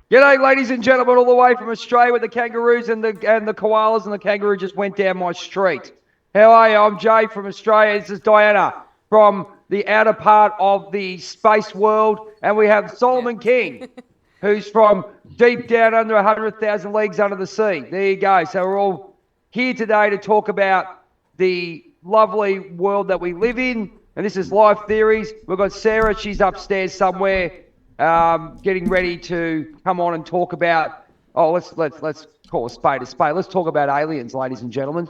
G'day, ladies and gentlemen, all the way from Australia with the kangaroos and the koalas, and the kangaroo just went down my street. How are you? I'm Jay from Australia. This is Diana from the outer part of the space world, and we have Solomon King, who's from deep down under 100,000 leagues under the sea. There you go. So we're all here today to talk about the lovely world that we live in, and this is Life Theories. We've got Sarah. She's upstairs somewhere, getting ready to come on and talk about. Oh, let's call a spade a spade. Let's talk about aliens, ladies and gentlemen.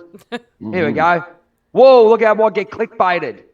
Here we go. Whoa! Look how I might get clickbaited.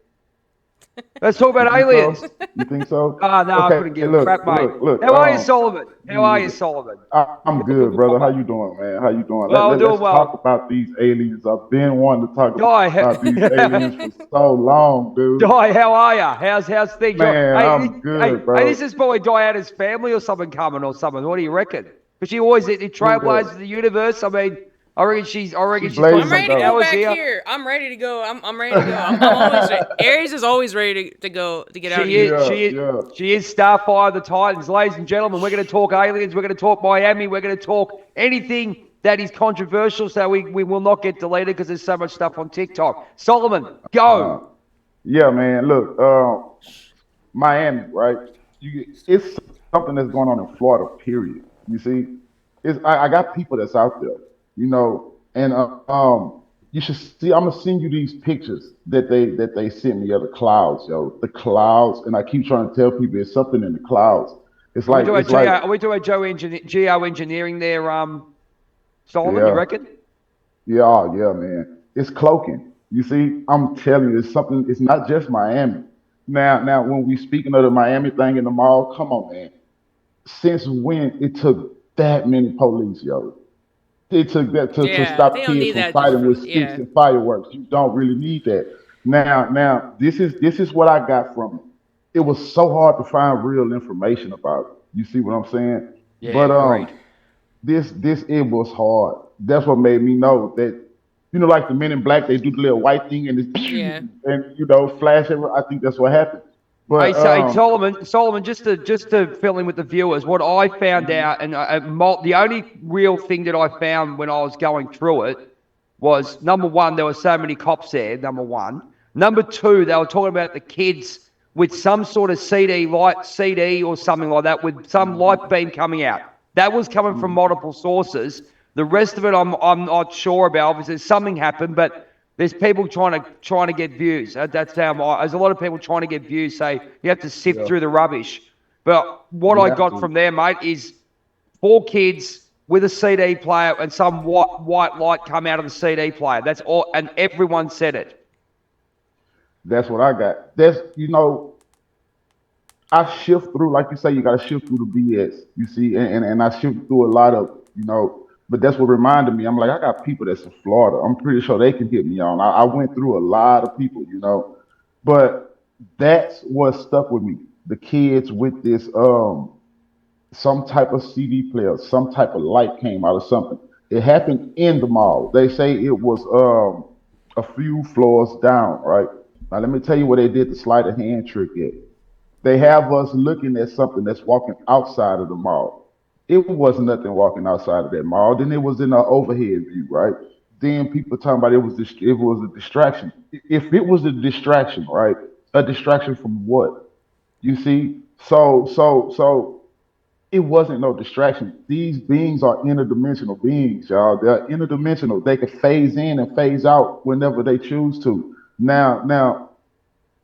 Let's talk about aliens. So? You think so? Oh, no, okay, I couldn't give a crap, mate. Look, How are you, Solomon? How are you, Solomon? I'm good, brother. How you doing, man? How you doing? Well, Let's talk about these aliens. I've been wanting to talk about these aliens for so long, dude. Di, how are you? How's things? Man, I'm good, bro. Hey, this is probably Diana's family or something coming or something. What do you reckon? Because she always trailblazes the universe. I mean, I reckon she's. I'm ready to go back here. I'm ready to go. I'm ready to go. I'm always ready. Aries is always ready to go to get out of here. She is Starfire of the Titans, ladies and gentlemen. We're going to talk aliens. We're going to talk Miami. We're going to talk anything that is controversial, so we will not get deleted because there's so much stuff on TikTok. Solomon, go. Yeah, man. Look, Miami, right? It's something that's going on in Florida. Period. You see, I got people that's out there. You know, and you should see. I'm gonna send you these pictures that they sent me of the clouds, yo. The clouds, and I keep trying to tell people there's something in the clouds. It's like are we doing geoengineering there, Solomon? Yeah. You reckon? Yeah, man. It's cloaking. You see, I'm telling you, it's something. It's not just Miami. Now, when we speaking of the Miami thing in the mall, come on, man. Since when it took that many police, yo? It took that to stop kids from fighting with sticks and fireworks. You don't really need that. Now, this is what I got from it. It was so hard to find real information about it. You see what I'm saying? Yeah, but great. this it was hard. That's what made me know that, like the Men in Black, they do the little white thing and and flash everywhere. I think that's what happened. But hey, Solomon, just to fill in with the viewers, what I found out, and the only real thing that I found when I was going through it was, number one, there were so many cops there. Number one. Number two, they were talking about the kids with some sort of CD or something like that, with some light beam coming out. That was coming from multiple sources. The rest of it, I'm not sure about. Obviously, something happened, but there's people trying to get views. That's how there's a lot of people trying to get views. So you have to sift through the rubbish. But what I got from there, mate, is 4 kids with a CD player and some white light come out of the CD player. That's all, and everyone said it. That's what I got. I shift through, like you say, you got to shift through the BS. You see, and I shift through a lot of, but that's what reminded me. I'm like, I got people that's in Florida. I'm pretty sure they can hit me on. I went through a lot of people, but that's what stuck with me. The kids with this, some type of CD player, some type of light came out of something. It happened in the mall. They say it was a few floors down, right? Now let me tell you what they did the sleight of hand trick at. They have us looking at something that's walking outside of the mall. It was nothing walking outside of that mall. Then it was in an overhead view, right? Then people talking about it was a distraction. If it was a distraction, right? A distraction from what? You see? So it wasn't no distraction. These beings are interdimensional beings, y'all. They're interdimensional. They can phase in and phase out whenever they choose to. Now,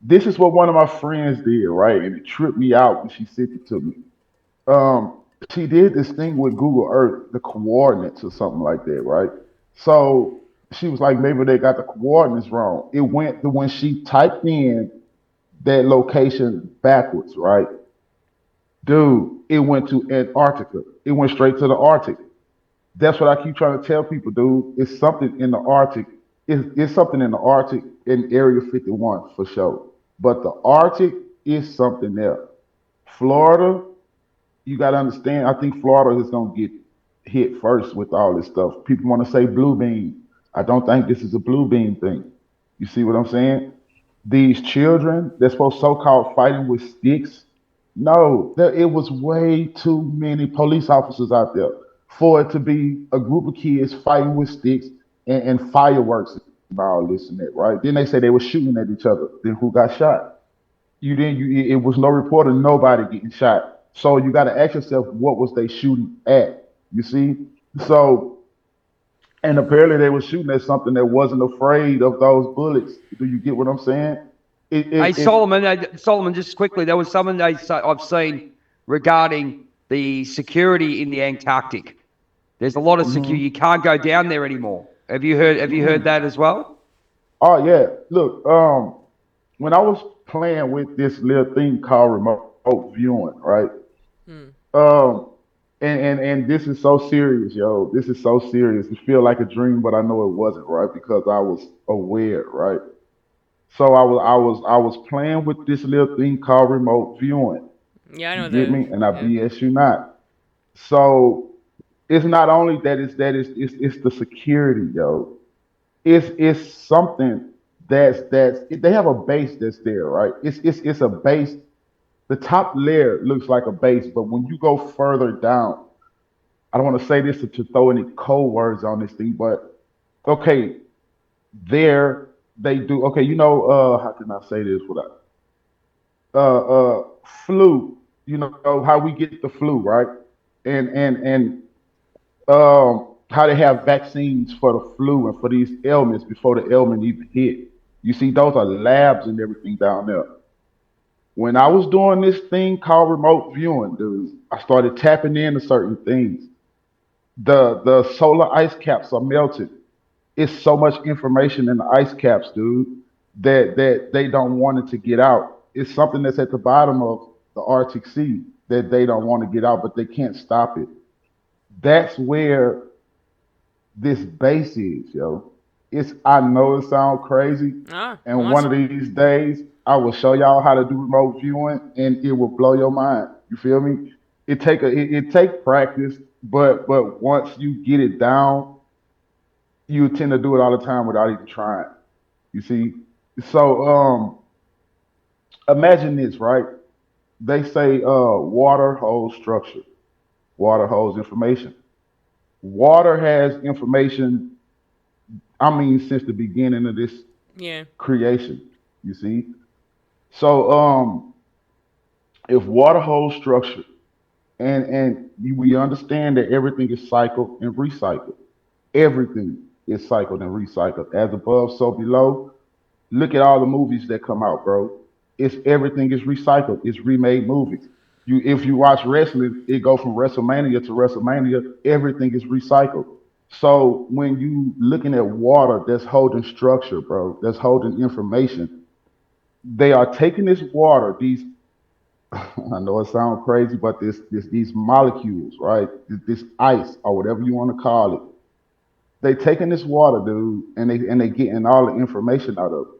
this is what one of my friends did, right? And it tripped me out when she sent it to me. She did this thing with Google Earth, the coordinates or something like that, right? So she was like, maybe they got the coordinates wrong. It went to when she typed in that location backwards, right? Dude, it went to Antarctica. It went straight to the Arctic. That's what I keep trying to tell people, dude. It's something in the Arctic. It's something in the Arctic in Area 51 for sure. But the Arctic is something there. Florida, you got to understand, I think Florida is going to get hit first with all this stuff. People want to say blue beam. I don't think this is a blue beam thing. You see what I'm saying? these children that's supposed so-called fighting with sticks. No, it was way too many police officers out there for it to be a group of kids fighting with sticks and fireworks and all this and that, right? Then they say they were shooting at each other. Then who got shot? You didn't. It was no report of nobody getting shot. So you got to ask yourself, what was they shooting at? You see? So and apparently they were shooting at something that wasn't afraid of those bullets. Do you get what I'm saying? Hey, It Solomon, just quickly, there was something I've seen regarding the security in the Antarctic. There's a lot of security. You can't go down there anymore. Have you heard that as well? Oh yeah. Look, when I was playing with this little thing called remote viewing, right? Hmm. Um, and this is so serious, yo. This is so serious. It feel like a dream, but I know it wasn't, right? Because I was aware, right? So I was playing with this little thing called remote viewing. Yeah, I know You what get that is. me? And I Yeah. BS you not. So it's not only that it's the security, yo. It's something that's they have a base that's there, right? It's a base. The top layer looks like a base, but when you go further down, I don't want to say this to throw any code words on this thing, but okay, there they do. Okay, how can I say this without flu? You know how we get the flu, right? And how they have vaccines for the flu and for these ailments before the ailment even hit. You see, those are labs and everything down there. When I was doing this thing called remote viewing, dude, I started tapping into certain things. The solar ice caps are melted. It's so much information in the ice caps, dude, that they don't want it to get out. It's something that's at the bottom of the Arctic Sea that they don't want to get out, but they can't stop it. That's where this base is, yo. I know it sounds crazy, Ah, and well, one of these days I will show y'all how to do remote viewing, and it will blow your mind. You feel me? It take practice, but once you get it down, you tend to do it all the time without even trying. You see? So imagine this, right? They say water holds structure, water holds information. Water has information, I mean, since the beginning of this yeah. creation. You see? So if water holds structure, we understand that everything is cycled and recycled. Everything is cycled and recycled. As above, so below. Look at all the movies that come out, bro. It's everything is recycled. It's remade movies. If you watch wrestling, it go from WrestleMania to WrestleMania. Everything is recycled. So when you looking at water that's holding structure, bro, that's holding information, they are taking this water, these I know it sounds crazy, but these molecules, right? This ice or whatever you want to call it, they taking this water, dude, and they getting all the information out of it.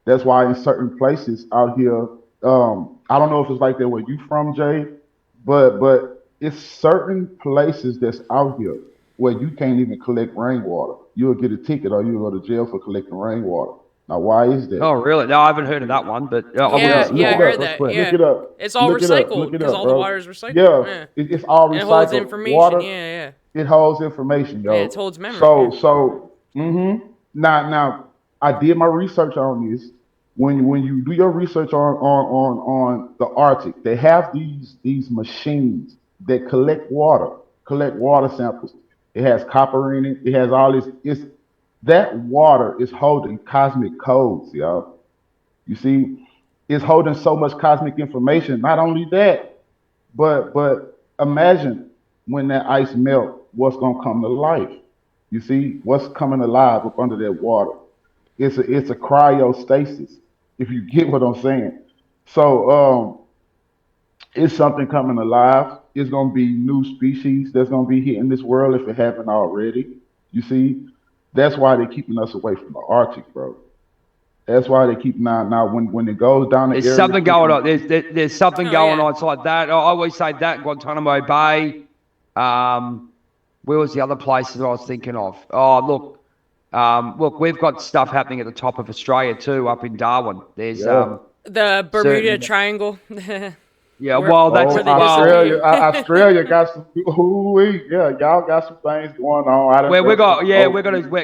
That's why in certain places out here, I don't know if it's like that where you from, Jay, but it's certain places that's out here where you can't even collect rainwater. You'll get a ticket or you'll go to jail for collecting rainwater. Now, why is that? Oh, really? No, I haven't heard of that one, but I will Yeah, listen yeah, to I Look it it. heard up. Let's that. put. Look Yeah. it up. It's all Look it up. recycled Look it because up, all the water bro. is recycled. Yeah, Yeah. it's all And it holds recycled. information. Water, Yeah, yeah. it holds information, Yeah, it yo. holds memory. So Yeah. so now I did my research on this. When you do your research on the Arctic, they have these machines that collect water samples. It has copper in it. It has all this. It's that water is holding cosmic codes, y'all. You see, it's holding so much cosmic information. Not only that, but imagine when that ice melt, what's gonna come to life? You see, what's coming alive up under that water? It's a cryostasis, if you get what I'm saying. So it's something coming alive. It's gonna be new species that's gonna be hitting this world if it haven't already. You see, that's why they're keeping us away from the Arctic, bro. That's why they keep now when it goes down the There's area something going 50. on. There's something Oh going yeah. on. It's like that. I always say that Guantanamo Bay. Um, where was the other places I was thinking of? Oh, look. Look, we've got stuff happening at the top of Australia too, up in Darwin. There's the Bermuda certain, Triangle. yeah. Where- Well, that's where they Australia, disappear. Australia got some. Yeah, y'all got some things going on. I done where we dealt with got, them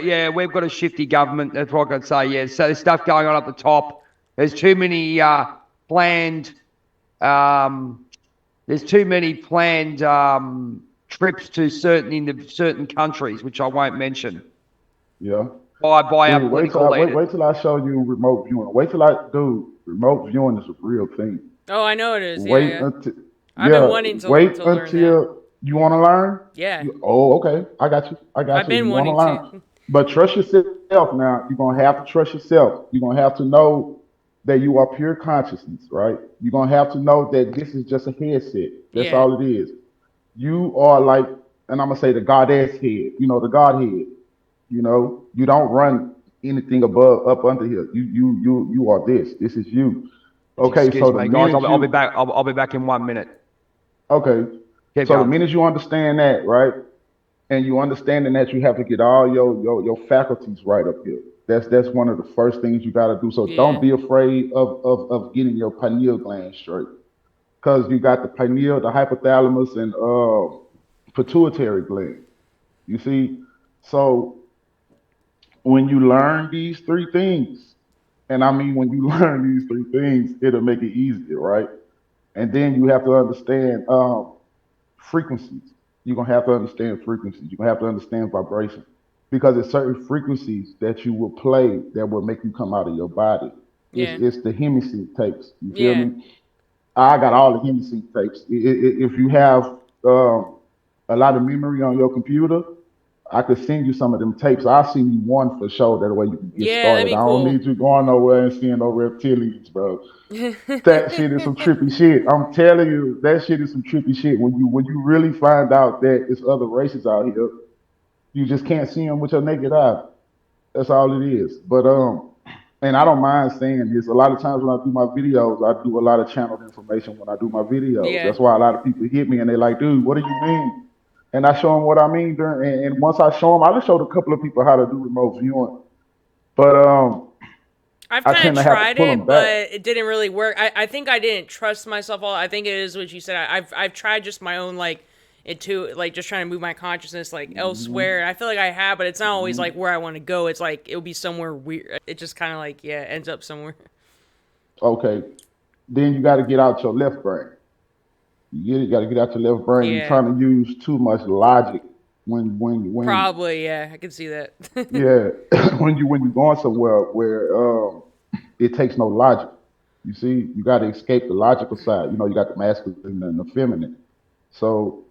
yeah, both. we've got a shifty government. That's what I can say. Yeah, so there's stuff going on up the top. There's too many planned. Um, there's too many planned trips to certain countries, which I won't mention. Yeah. By our Dude, political leaders. wait till I show you remote viewing. Wait till remote viewing is a real thing. Oh, I know it is. Yeah, Wait yeah. until, I've been yeah, wanting wait to learn that. until you want to learn. Yeah, Oh, okay. I got you. I've been You want to wanting learn. to. But trust yourself now. You're going to have to trust yourself. You're going to have to know that you are pure consciousness, right? You're going to have to know that this is just a headset. That's Yeah, all it is. You are like, and I'm going to say the goddess head, the Godhead. You don't run anything above up under here. You are this. This is you. Okay, Excuse so the me, guys. minute I'll be you back. I'll be back in 1 minute. okay, Keep so the going. minute you understand that, right, and you understanding that you have to get all your faculties right up here. That's one of the first things you got to do. So yeah, don't be afraid of getting your pineal gland straight, because you got the pineal, the hypothalamus, and pituitary gland. You see, so when you learn these three things, and I mean when you learn these three things, it'll make it easier, right? And then you have to understand frequencies. You're gonna have to understand frequencies. You're gonna have to understand vibration. Because there's certain frequencies that you will play that will make you come out of your body. yeah, It's the hemisync tapes. You feel yeah, me? I got all the hemisync tapes. If you have a lot of memory on your computer, I could send you some of them tapes. I'll send you one for sure. That way you can get yeah. That'd started. be I don't cool. need you going nowhere and seeing no reptilians, bro. That shit is some trippy shit. I'm telling you, that shit is some trippy shit. When you really find out that it's other races out here, you just can't see them with your naked eye. That's all it is. But and I don't mind saying this. A lot of times when I do my videos, I do a lot of channeled information when I do my videos. Yeah, That's why a lot of people hit me and they're like, "Dude, what do you mean?" And I show them what I mean during. And once I show them, I just showed a couple of people how to do remote viewing. But I've I kind tend of to have to tried pull them it, back. but it didn't really work. I think I didn't trust myself all. I think it is what you said. I've tried just my own just trying to move my consciousness elsewhere. And I feel like I have, but it's not always like where I want to go. It's like it'll be somewhere weird. It just kind of ends up somewhere. Okay, then you got to get out your left brain. You got to get out your left brain. You're Yeah, trying to use too much logic when probably. Yeah, I can see that. yeah when you're going somewhere where it takes no logic. You see, you got to escape the logical side. You got the masculine and the feminine. So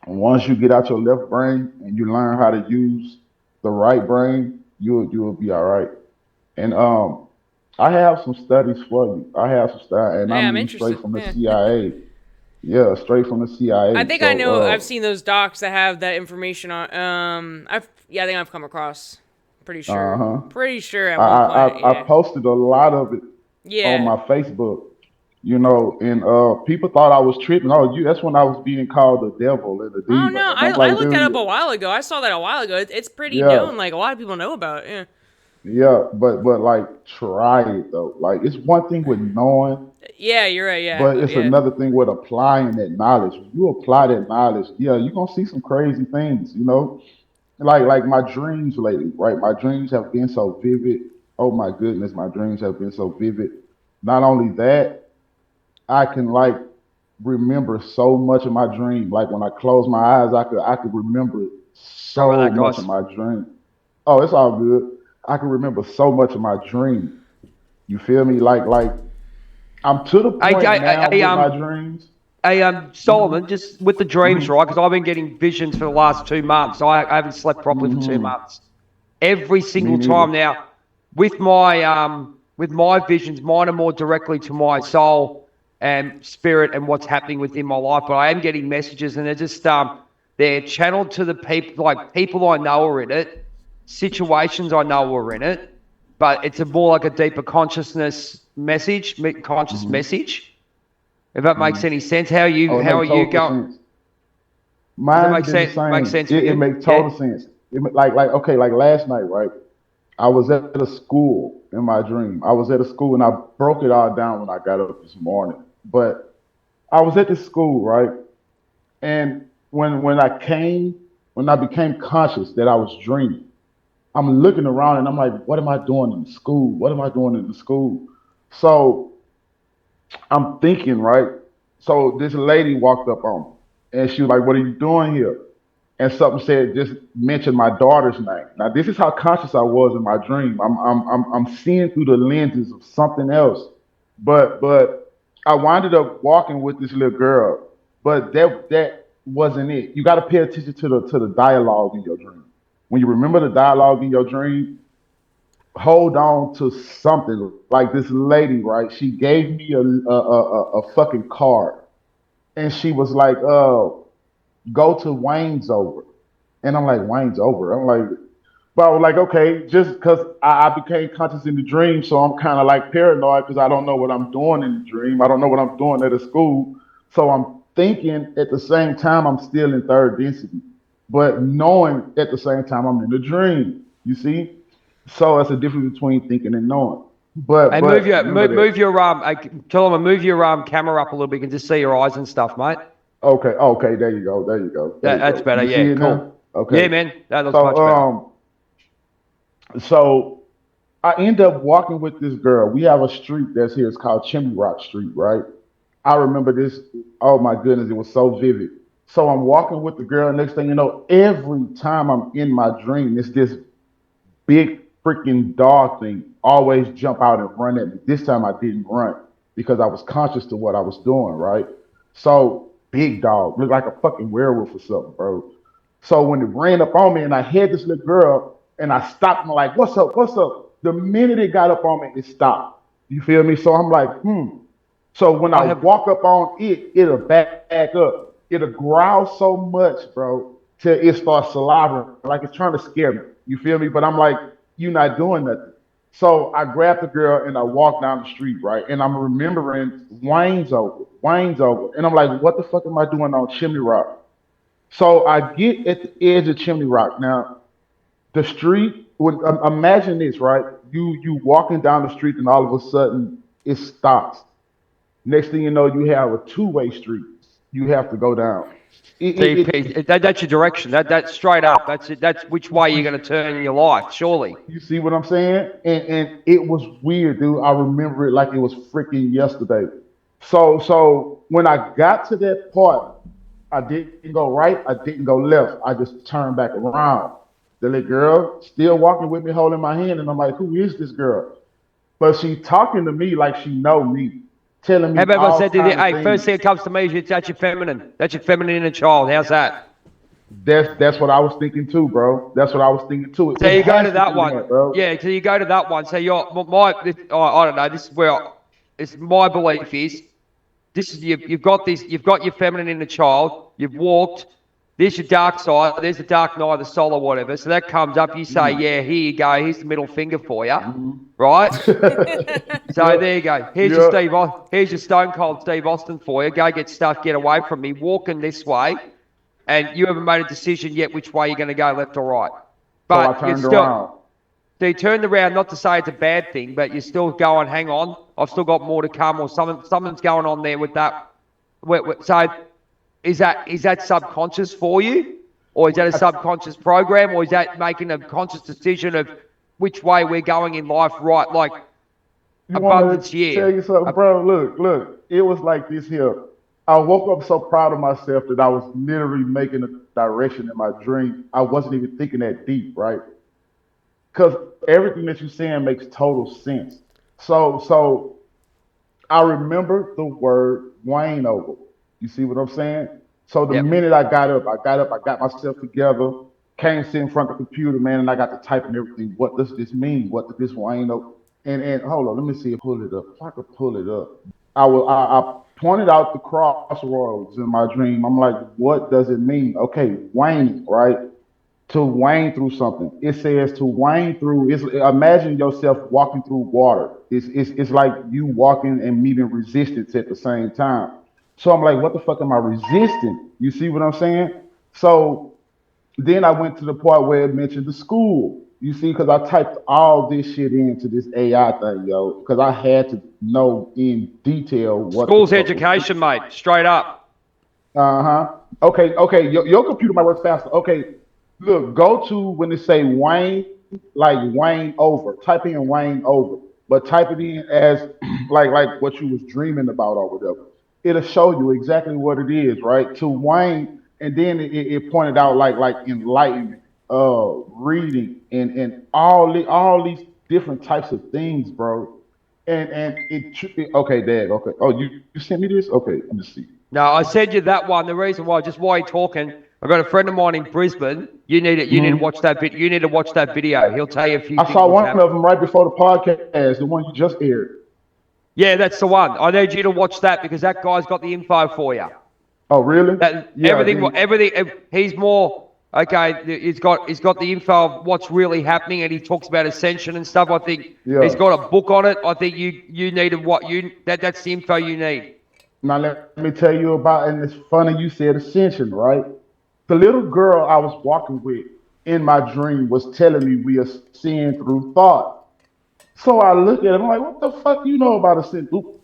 once you get out your left brain and you learn how to use the right brain, you'll be all right. And I have some studies for you. I have some studies, and I Yeah, I'm mean straight interested. from the Yeah. CIA. Yeah, straight from the I CIA. think I know. I've So seen those docs that have that information on. I think I've come across. Pretty sure. huh. Pretty sure at I, one I point. I I Yeah. posted a lot of it on Yeah. my Facebook. And people thought I was tripping. Oh, that's when I was being called the devil and the Oh demon. no, And I'm I like, looked that up dude, a while ago. I saw that a while ago. It's pretty yeah, known. Like a lot of people know about it. Yeah. yeah, but like try it though. Like it's one thing with knowing, Yeah, you're right. Yeah, but but it's yeah. another thing with applying that knowledge. When you apply that knowledge, yeah, you're gonna see some crazy things. Like my dreams lately, right? My dreams have been so vivid. Oh my goodness, my dreams have been so vivid. Not only that, I can like remember so much of my dream. Like when I close my eyes, I could remember Sorry about so that, much of guys. my dream. Oh, it's all good. I can remember so much of my dream. You feel me? Like I'm to the Hey, point now with my dreams. Solomon, just with the dreams, Hmm. right? Because I've been getting visions for the last 2 months. I haven't slept properly for two Hmm. months. Every Me single neither. time now, with my visions, mine are more directly to my soul and spirit and what's happening within my life. But I am getting messages, and they're channeled to the people, like people I know are in it, situations I know are in it, but it's a more like a deeper conscious Hmm. message. If that makes Hmm. any sense, Oh, it how are makes you total going? sense. Does it Mine make did the sense? Make same. sense for It you? makes Yeah. total sense. like okay, like last night, right? I was at a school in my dream. I was at a school and I broke it all down when I got up this morning. But I was at this school, right? And when I became conscious that I was dreaming, I'm looking around and I'm like, what am I doing in the school? What am I doing in the school? So I'm thinking, right? So this lady walked up on me and she was like, what are you doing here? And something said, just mention my daughter's name. Now, this is how conscious I was in my dream. I'm seeing through the lenses of something else. But I winded up walking with this little girl. But that wasn't it. You got to pay attention to the dialogue in your dream. When you remember the dialogue in your dream, hold on to something. Like this lady, right? She gave me a fucking card, and she was like, go to Wayne's over. And I'm like, Wayne's over. I'm like, but I was like, okay, just because I became conscious in the dream, so I'm kind of like paranoid because I don't know what I'm doing in the dream. I don't know what I'm doing at a school. So I'm thinking at the same time I'm still in third density, but knowing at the same time I'm in the dream. You see? So that's the difference between thinking and knowing. But Hey, move but your remember move, that. move your tell them move your camera up a little bit. You can just see your eyes and stuff, mate. Okay, okay, there you go, there you go, there you That's go. better. You see Yeah, it now? cool. Yeah, Okay. man, that looks So much better. so I end up walking with this girl. We have a street that's here. It's called Chimney Rock Street, right? I remember this. Oh my goodness, it was so vivid. So I'm walking with the girl. Next thing you know, every time I'm in my dream, it's this big freaking dog thing always jump out and run at me. This time I didn't run because I was conscious to what I was doing, right? So big dog, looked like a fucking werewolf or something, bro. So when it ran up on me and I had this little girl and I stopped and I'm like, what's up? What's up? The minute it got up on me, it stopped. You feel me? So I'm like, so when I I have. walk up on it, it'll back up. It'll growl so much, bro, till it starts salivating, like it's trying to scare me. You feel me? But I'm like, you're not doing nothing. So I grabbed the girl and I walked down the street, right? And I'm remembering Wayne's over. And I'm like, what the fuck am I doing on Chimney Rock? So I get at the edge of Chimney Rock. Now, the street, imagine this, right? You walking down the street and all of a sudden it stops. Next thing you know, you have a two-way street. You have to go down. TP. That's your direction. That's straight up. That's it. That's which way you're going to turn in your life. Surely. You see what I'm saying? And it was weird, dude. I remember it like it was freaking yesterday. So when I got to that part, I didn't go right, I didn't go left. I just turned back around. The little girl still walking with me, holding my hand, and I'm like, "Who is this girl?" But she talking to me like she know me, telling How me about if I all said to you, kind of hey, first thing things. that comes to me is that's your feminine. That's your feminine inner child. How's that? That's what I was thinking too, bro. That's what I was thinking too. So It you go has to to that do one. that, bro. Yeah, so you go to that one. So I don't know. This is where it's my belief is this is you've got this. You've got your feminine inner child. You've walked. There's your dark side. There's the dark night, the soul, or whatever. So that comes up. You say, yeah, here you go. Here's the middle finger for you, Mhm. right? So Yeah, there you go. yeah. Here's your Stone Cold Steve Austin for you. Go get stuff. Get away from me. Walking this way, and you haven't made a decision yet which way you're going to go, left or right. So I But you're turned still. around. So you turned around, not to say it's a bad thing, but you're still going, hang on, I've still got more to come, or something's going on there with that. So is that subconscious for you? Or is that a I, subconscious program? Or is that making a conscious decision of which way we're going in life, right? Like you want me abundance to tell year. you something, bro? Look. It was like this here. I woke up so proud of myself that I was literally making a direction in my dream. I wasn't even thinking that deep, right? Because everything that you're saying makes total sense. So I remember the word Wayne over. You see what I'm saying? So the Yep. minute I got myself together, came sit in front of the computer, man, and I got to type and everything. What does this mean? What does this Wayne over? And hold on, let me see if I pull it up. If I could pull it up. I pointed out the crossroads in my dream. I'm like, what does it mean? Okay, Wayne, right? To wane through something. It says to wane through. It's imagine yourself walking through water. It's like you walking and meeting resistance at the same time. So I'm like, what the fuck am I resisting? You see what I'm saying? So Then I went to the part where it mentioned the school. You see, because I typed all this shit into this AI thing, yo, because I had to know in detail what the School's fuck was. education, mate. Straight up. Uh-huh. Okay. Your computer might work faster. Okay. Look, go to when they say Wayne, like Wayne over. Type in Wayne over. But type it in as like what you was dreaming about or whatever. It'll show you exactly what it is, right? To Wayne, and then it pointed out like enlightenment, reading, and all these different types of things, bro. And okay, Dad. Okay. Oh, you sent me this? Okay, let me see. No, I sent you that one. The reason why, just why you're talking, I've got a friend of mine in Brisbane. You need to watch that You need to watch that video. He'll tell you a few I things saw what's one of happening. them right before the podcast, the one you just aired. Yeah, that's the one. I need you to watch that because that guy's got the info for you. Oh, really? That Yeah. Then everything. He's more okay. He's got the info of what's really happening, and he talks about ascension and stuff. I think he's yeah. got a book on it. I think you need to what you that's the info you need. Now let me tell you about, and it's funny you said ascension, right? The little girl I was walking with in my dream was telling me we are seeing through thought. So I look at it, I'm like, what the fuck you know about ascension? Oop.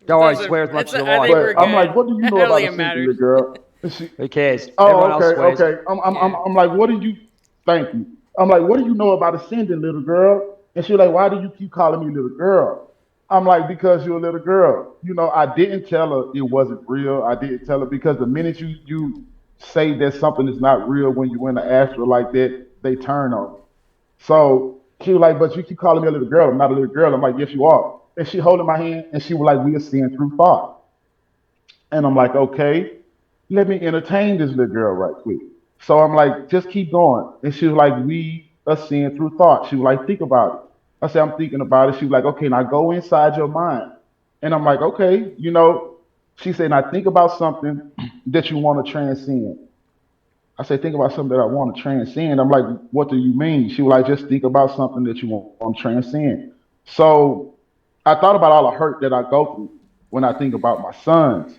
Don't worry, Doesn't swear as much as you I think like. we're But I'm like, good. what do you I know don't about think it ascension, matters. little girl? And she, Who cares? Everyone oh, else swears. okay. Yeah. I'm like, what do you? Thank you. I'm like, what do you know about ascending, little girl? And she's like, why do you keep calling me little girl? I'm like, because you're a little girl. You know, I didn't tell her it wasn't real. I didn't tell her because the minute you say that something is not real when you in the astral like that, they turn on you. So she was like, but you keep calling me a little girl. I'm not a little girl. I'm like, yes, you are. And she holding my hand and she was like, we are seeing through thought. And I'm like, okay, let me entertain this little girl right quick. So I'm like, just keep going. And she was like, we are seeing through thought. She was like, think about it. I said, I'm thinking about it. She was like, okay, now go inside your mind. And I'm like, okay, she said, now think about something that you want to transcend. I said, think about something that I want to transcend. I'm like, what do you mean? She was like, just think about something that you want to transcend. So I thought about all the hurt that I go through when I think about my sons.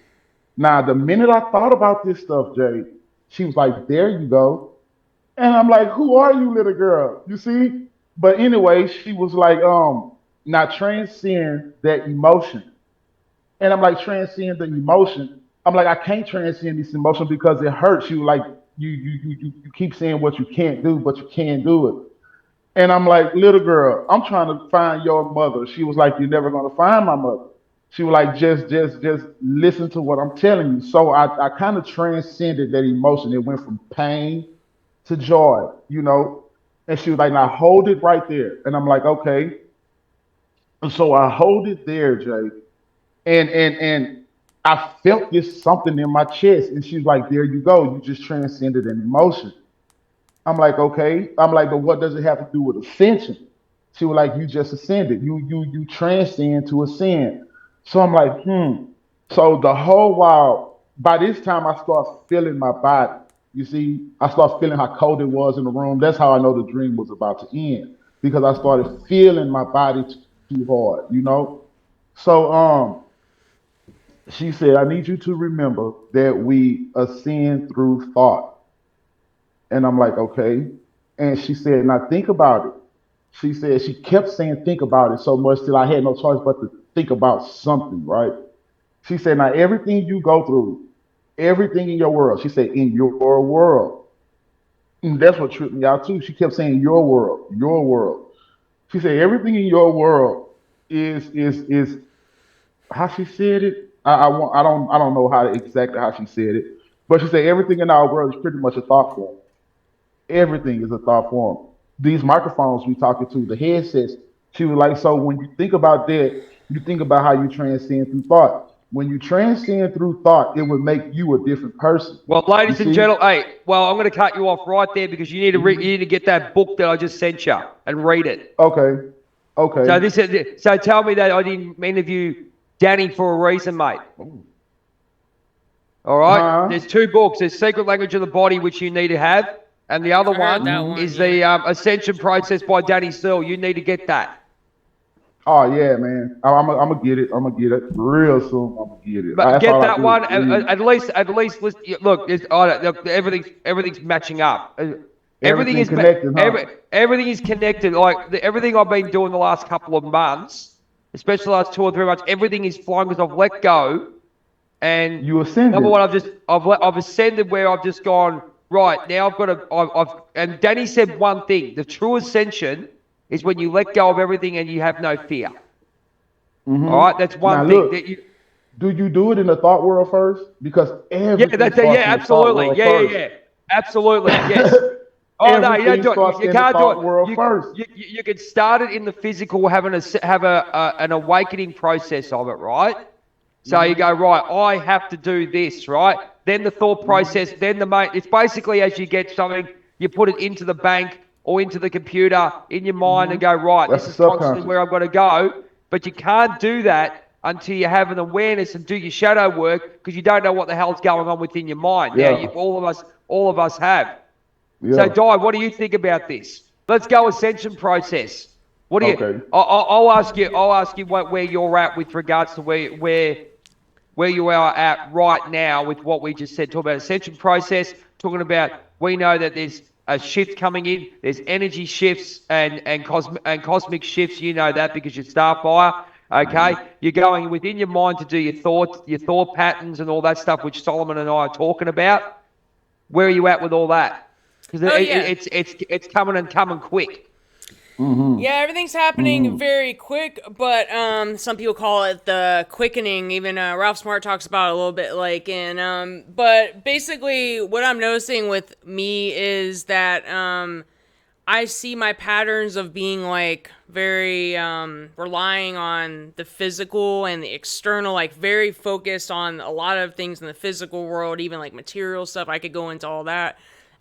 Now, the minute I thought about this stuff, Jay, she was like, there you go. And I'm like, who are you, little girl? You see? But anyway, she was like, now transcend that emotion. And I'm like, transcend the emotion. I'm like, I can't transcend this emotion because it hurts you. Like, you keep saying what you can't do, but you can do it. And I'm like, little girl, I'm trying to find your mother. She was like, you're never gonna find my mother. She was like, just listen to what I'm telling you. So I kind of transcended that emotion. It went from pain to joy, you know. And she was like, now hold it right there. And I'm like, okay. And so I hold it there, Jay. And I felt this something in my chest. And she was like, there you go. You just transcended an emotion. I'm like, okay. I'm like, but what does it have to do with ascension? She was like, you just ascended. You transcend to ascend. So I'm like, hmm. So the whole while, by this time I start feeling my body. You see, I start feeling how cold it was in the room. That's how I know the dream was about to end. Because I started feeling my body too hard, you know? So she said, I need you to remember that we ascend through thought. And I'm like, okay. And she said, now think about it. She said, she kept saying, think about it so much till I had no choice but to think about something, right? She said, now everything you go through, everything in your world, she said, in your world. And that's what tripped me out too. She kept saying, your world, your world. She said, everything in your world is how she said it. I don't know how exactly how she said it, but she said everything in our world is pretty much a thought form. Everything is a thought form. These microphones we talking to, the headsets, she was like, so when you think about that, you think about how you transcend through thought. When you transcend through thought, it would make you a different person. Well, You ladies and see? gentlemen, hey, well, I'm going to cut you off right there because you need to get that book that I just sent you and read it. Okay. So Okay. this is so tell me that I didn't interview Danny for a reason, mate. All right. Huh? There's two books. There's Secret Language of the Body, which you need to have, and the other I heard one that one. is Yeah. the Ascension Process by Danny Searle. You need to get that. Oh yeah, man. I'm gonna get it. I'm gonna get it real soon. I'm gonna get it. But That's get all I that do is one read. at least. Look, look, everything's matching up. Everything Everything is connected, huh? everything is connected. Like everything I've been doing the last couple of months, especially the last 2 or 3 months, everything is flying because I've let go. And You number ascended. one, I've ascended where I've just gone right now. I've got to. And Danny said one thing: the true ascension is when you let go of everything and you have no fear. All right, that's Now one thing look, that you. do you do it in the thought world first? Because Yeah, everything that's it. Yeah, starts in the thought absolutely. world Yeah, yeah, first. yeah. Absolutely. Yes. Oh no, you don't Everything do it. starts You in the can't do it. thought world You first. you can start it in the physical, having have an awakening process of it, right? So you go right. I have to do this, right? Then the thought process. Then the main. It's basically as you get something, you put it into the bank or into the computer in your mind and go right. That's This the is constantly subconscious. where I've got to go. But you can't do that until you have an awareness and do your shadow work because you don't know what the hell's going on within your mind. Now, Yeah, all of us have. So, yeah. Di, what do you think about this? Let's go ascension process. What do you? Okay. I'll ask you. I'll ask you where you're at with regards to where you are at right now with what we just said. Talk about ascension process. Talking about we know that there's a shift coming in. There's energy shifts and cosmic shifts. You know that because you're Starfire. Okay, you're going within your mind to do your thought patterns, and all that stuff, which Solomon and I are talking about. Where are you at with all that? Because Oh yeah. it's coming quick. Yeah, everything's happening very quick, but some people call it the quickening. Even Ralph Smart talks about it a little bit, like, and but basically, what I'm noticing with me is that I see my patterns of being like very relying on the physical and the external, like very focused on a lot of things in the physical world, even like material stuff. I could go into all that.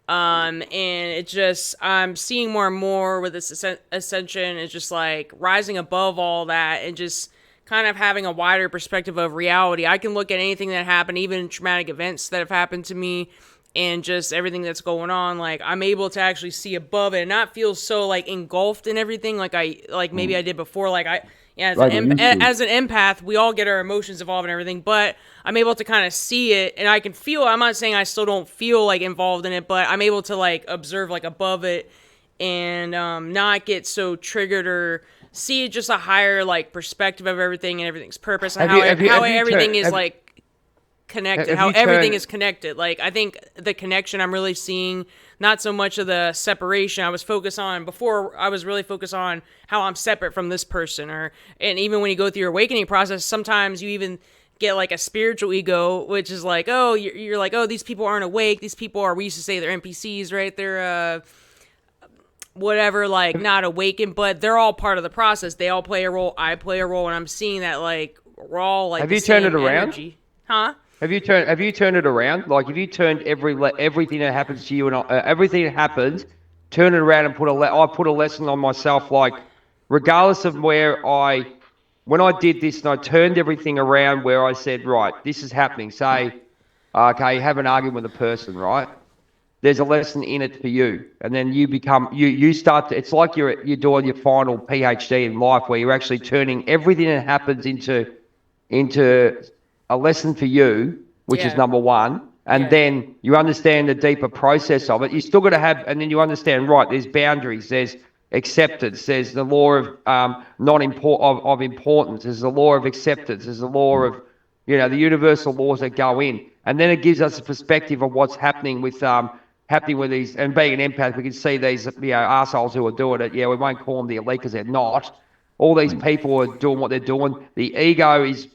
And it's just, I'm seeing more and more with this ascension. It's just like rising above all that and just kind of having a wider perspective of reality. I can look at anything that happened, even traumatic events that have happened to me, and just everything that's going on. Like, I'm able to actually see above it and not feel so like engulfed in everything like maybe I did before. Like, yeah, Like it used to. as an empath, we all get our emotions involved and everything, but I'm able to kind of see it and I can feel. I'm not saying I still don't feel like involved in it, but I'm able to like observe like above it and not get so triggered or see just a higher like perspective of everything and everything's purpose and how everything is like connected, Have how you everything turned? is connected. Like, I think the connection I'm really seeing, not so much of the separation. I was focused on before. I was really focused on how I'm separate from this person, and even when you go through your awakening process, sometimes you even get like a spiritual ego, which is like, oh, you're like, oh, these people aren't awake. These people are. We used to say they're NPCs, right? They're whatever, like not awakened, but they're all part of the process. They all play a role. I play a role, and I'm seeing that like we're all like Have the you turned it same around? energy, huh? Have you turned it around? Like, have you turned everything that happens to you and everything that happens, turn it around and I put a lesson on myself. Like, regardless of when I did this and I turned everything around, where I said, right, this is happening. Say, okay, you have an argument with a person, right? There's a lesson in it for you, and then you start to. It's like you're doing your final PhD in life, where you're actually turning everything that happens into a lesson for you, which is Yeah, number one. And yeah, then you understand the deeper process of it. You still got to have, and then you understand, right, there's boundaries, there's acceptance, there's the law of non import of importance, there's the law of acceptance, there's the law of, the universal laws that go in. And then it gives us a perspective of what's happening with these, and being an empath, we can see these, assholes who are doing it. Yeah, we won't call them the elite because they're not. All these people are doing what they're doing. The ego is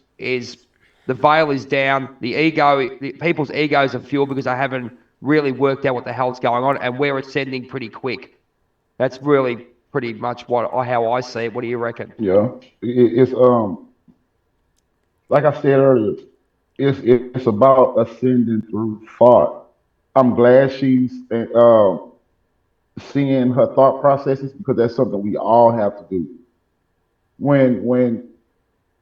the veil is down. People's egos are fueled because they haven't really worked out what the hell's going on, and we're ascending pretty quick. That's really pretty much how I see it. What do you reckon? Yeah. It's like I said earlier, it's about ascending through thought. I'm glad she's seeing her thought processes because that's something we all have to do. When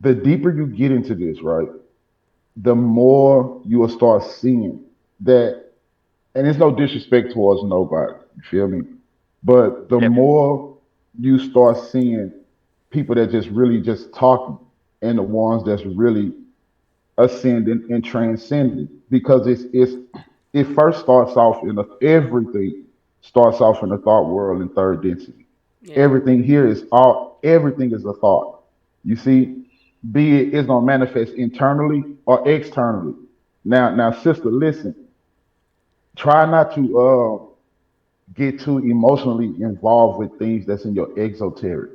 the deeper you get into this, right, the more you will start seeing that, and it's no disrespect towards nobody, you feel me? But the Yep. more you start seeing people that just really just talking, and the ones that's really ascending and transcending, because it first starts off in everything starts off in the thought world in third density. Yeah. Everything is a thought. You see, be it's gonna manifest internally or externally. Now, sister, listen. Try not to get too emotionally involved with things that's in your exoteric.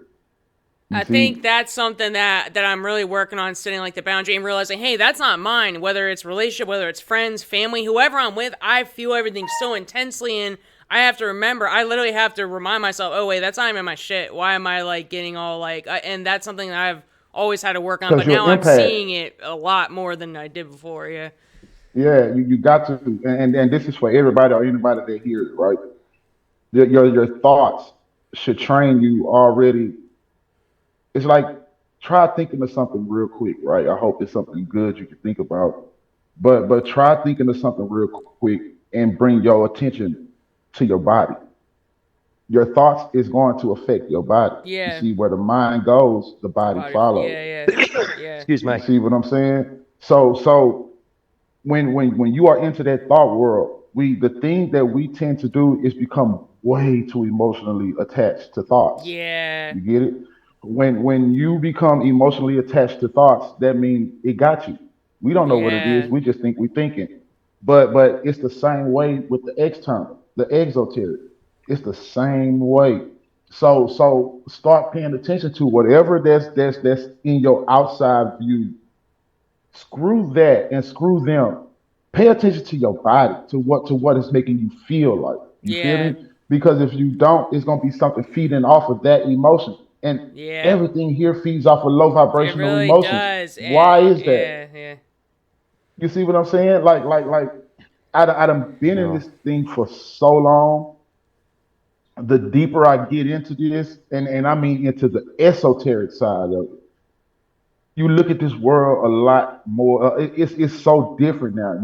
You I think see, that's something that I'm really working on, setting like the boundary and realizing, hey, that's not mine. Whether it's relationship, whether it's friends, family, whoever I'm with, I feel everything so intensely, and I have to remember. I literally have to remind myself, oh wait, that's not even my shit. Why am I like getting all like? And that's something that I've always had to work on, because but you're now an I'm empath. seeing it a lot more than I did before. Yeah. Yeah, you got to, and this is for everybody or anybody that hears it, right? Your thoughts should train you already. It's like try thinking of something real quick, right? I hope it's something good you can think about. But try thinking of something real quick and bring your attention to your body. Your thoughts is going to affect your body. You Yeah. see, where the mind goes, the The body body. follows. Yeah. Yeah. Yeah. Excuse You me. see what I'm saying? So when you are into that thought world, the thing that we tend to do is become way too emotionally attached to thoughts. Yeah. You get it? When you become emotionally attached to thoughts, that means it got you. We don't know what it is. Yeah. We just think we're thinking. But it's the same way with the external, the exoteric. It's the same way. So start paying attention to whatever that's in your outside view. Screw that and screw them. Pay attention to your body, to what it's making you feel like. You feel Yeah. me? Because if you don't, it's gonna be something feeding off of that emotion. And Yeah. everything here feeds off of low It vibrational really emotions. does. Why And is that? yeah. Yeah. You see what I'm saying? Like I done been in Yeah. this thing for so long. The deeper I get into this, and I mean into the esoteric side of it, you look at this world a lot more. It's so different now.